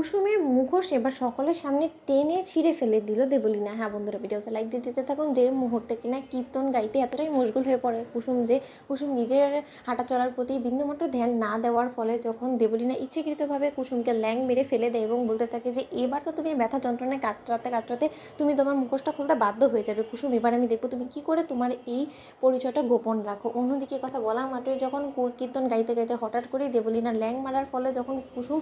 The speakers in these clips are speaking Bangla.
কুসুমের মুখোশ এবার সকলের সামনে টেনে ছিঁড়ে ফেলে দিল দেবলীনা। হ্যাঁ বন্ধুরা, ভিডিওতে লাইক দিয়ে দিতে থাকুন। যে মুহূর্তে কিনা কীর্তন গাইতে এতটাই মশগুল হয়ে পড়ে কুসুম, যে কুসুম নিজের হাঁটা চলার প্রতি বিন্দুমাত্র ধ্যান না দেওয়ার ফলে যখন দেবলীনা ইচ্ছাকৃতভাবে কুসুমকে ল্যাং মেরে ফেলে দেয় এবং বলতে থাকে যে এবার তো তুমি ব্যথা যন্ত্রণায় কাতরাতে কাতরাতে তুমি তোমার মুখোশটা খুলতে বাধ্য হয়ে যাবে কুসুম, এবার আমি দেখবো তুমি কী করে তোমার এই পরিচয়টা গোপন রাখো। অন্যদিকে কথা বলা মাত্রই যখন কীর্তন গাইতে গাইতে হঠাৎ করেই দেবলীনা ল্যাং মারার ফলে যখন কুসুম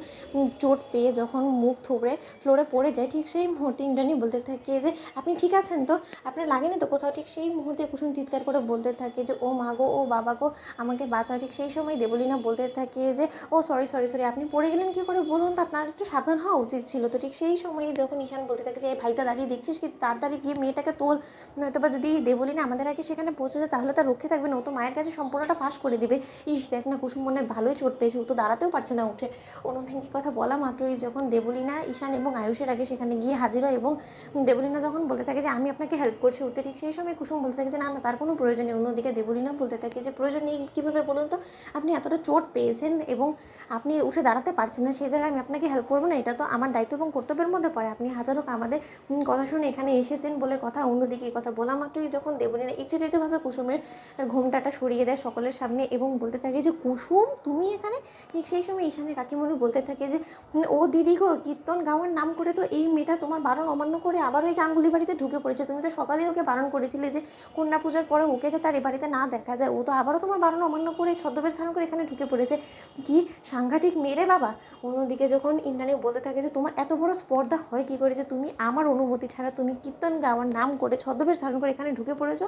চোট পেয়ে যখন মুখ থুবড়ে ফ্লোরে পড়ে যায়, ঠিক সেই মুহূর্তে ইন্দ্রাণী বলতে থাকে যে আপনি ঠিক আছেন তো, আপনার লাগেনি তো কোথাও। ঠিক সেই মুহূর্তে কুসুম চিৎকার করে বলতে থাকে যে ও মা গো, ও বাবা গো, আমাকে বাঁচাও। ঠিক সেই সময় দেবলীনা বলতে থাকে যে ও সরি সরি সরি, আপনি পড়ে গেলেন কী করে বলুন তো, আপনার একটু সাবধান হওয়া উচিত ছিল। তো ঠিক সেই সময় যখন ঈশান বলতে থাকে যে এই ভাইটা দাঁড়িয়ে দেখছিস কি, তাড়াতাড়ি গিয়ে মেয়েটাকে তোল, নয়তো বা যদি দেবলীনা আমাদের আগে সেখানে পৌঁছে যায় তাহলে তার রক্ষে থাকবে না, ও তো মায়ের কাছে সম্পূর্ণটা ফাঁস করে দিবে। ইস দেখ না, কুসুম মনে ভালোই চোট পেয়েছে, ও তো দাঁড়াতেও পারছে না উঠে। অন্যদিকে কথা বলা মাত্রই যখন দেবলীনা ঈশান এবং আয়ুষের আগে সেখানে গিয়ে হাজির হয় এবং দেবলীনা যখন বলতে থাকে যে আমি আপনাকে হেল্প করছি উঠতে, ঠিক সেই সময় কুসুম বলতে থাকে যে না না, তার কোনো প্রয়োজন নেই। অন্যদিকে দেবলীনা বলতে থাকে যে প্রয়োজন নেই কীভাবে বলুন তো, আপনি এতটা চোট পেয়েছেন এবং আপনি উঠে দাঁড়াতে পারছেন না, সেই জায়গায় আমি আপনাকে হেল্প করবো না, এটা তো আমার দায়িত্ব এবং কর্তব্যের মধ্যে পড়ে। আপনি হাজার হোক আমাদের কথা শুনে এখানে এসেছেন বলে কথা। অন্যদিকে এই কথা বলা মাত্রই যখন দেবলীনা ইচ্ছাকৃতভাবে কুসুমের ঘোমটাটা সরিয়ে দেয় সকলের সামনে এবং বলতে থাকে যে কুসুম তুমি এখানে। ঠিক সেই সময় ঈশানের কাকিমণি বলতে থাকে যে ও দিদি গো, কীর্তন গাওয়ার নাম করে তো এই মেয়েটা তোমার বারণ অমান্য করে আবার ওই গাঙ্গুলি বাড়িতে ঢুকে পড়েছে। তুমি তো সকালেই ওকে বারণ করেছিলে যে কন্যা পূজার পরে ওকে যে তার এ বাড়িতে না দেখা যায়, ও তো আবারও তোমার বারণ অমান্য করে ছদ্মবেশ ধারণ করে এখানে ঢুকে পড়েছে। কি সাংঘাতিক মেরে বাবা। অন্যদিকে যখন ইন্দ্রাণী বলতে থাকে যে তোমার এত বড় স্পর্ধা হয় কী করে যে তুমি আমার অনুমতি ছাড়া তুমি কীর্তন গাওয়ার নাম করে ছদ্মবেশ ধারণ করে এখানে ঢুকে পড়েছো,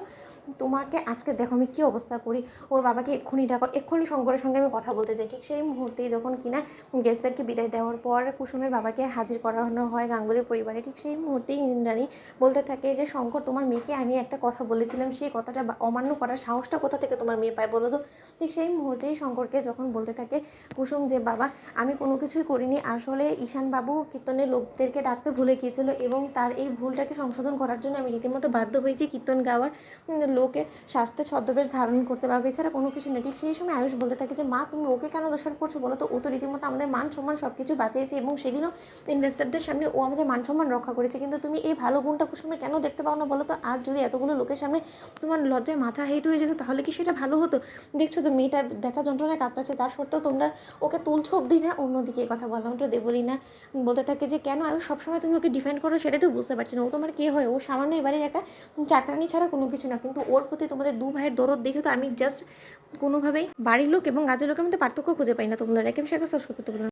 তোমাকে আজকে দেখো আমি কী অবস্থা করি। ওর বাবাকে এক্ষুনি ডাকো, এক্ষুনি শঙ্করের সঙ্গে আমি কথা বলতে চাই। ঠিক সেই মুহূর্তেই যখন কিনা গেস্টদেরকে বিদায় দেওয়ার পর কুসুমের বাবাকে হাজির করানো হয় গাঙ্গুলি পরিবারে, ঠিক সেই মুহূর্তেই ইন্দ্রাণী বলতে থাকে যে শঙ্কর, তোমার মেয়েকে আমি একটা কথা বলেছিলাম, সেই কথাটা অমান্য করার সাহসটা কোথা থেকে তোমার মেয়ে পায় বলো তো। ঠিক সেই মুহূর্তেই শঙ্করকে যখন বলতে থাকে কুসুম যে বাবা আমি কোনো কিছুই করিনি, আসলে ঈশানবাবু কীর্তনের লোকদেরকে ডাকতে ভুলে গিয়েছিল এবং তার এই ভুলটাকে সংশোধন করার জন্য আমি রীতিমতো বাধ্য হয়েছি কীর্তন গাওয়ার লোকে স্বাস্থ্যে ছদ্মবেশ ধারণ করতে পারবে, এছাড়া কোনো কিছু নেই। ঠিক সেই সময় আয়ুষ বলতে থাকে যে মা তুমি ওকে কেন দোষারোপ করছো বলো তো, ও তো রীতিমতো আমাদের মান সম্মান সব কিছু বাঁচিয়েছে এবং সেদিনও ইনভেস্টারদের সামনে ও আমাদের মান সম্মান রক্ষা করেছে, কিন্তু তুমি এই ভালো গুণটা কুসুমে কেন দেখতে পাও না বলো তো। আজ যদি এতগুলো লোকের সামনে তোমার লজ্জায় মাথা হেঁট হয়ে যেত তাহলে কি সেটা ভালো হতো? দেখছো তো মেয়েটা ব্যথা যন্ত্রণায় কাঁপতাছে, তার সত্ত্বেও তোমরা ওকে তুলছো অবধি না। অন্যদিকে কথা বললাম তো দেবলীনা বলতে থাকে যে কেন আয়ুষ সবসময় তুমি ওকে ডিফেন্ড করো, সেটাই তো বুঝতে পারছি না। ও তোমার কে হয়? ও সামান্য এবারের একটা চাকরানি ছাড়া কোনো কিছু না, কিন্তু ওর প্রতি তোমাদের দু ভাইয়ের দরদ দেখে তো আমি জাস্ট কোনোভাবেই বাড়ির লোক এবং কাজের লোকের মধ্যে পার্থক্য খুঁজে পাই না। তোমরা লাইক এবং শেয়ার করে সাবস্ক্রাইব করতে পারো।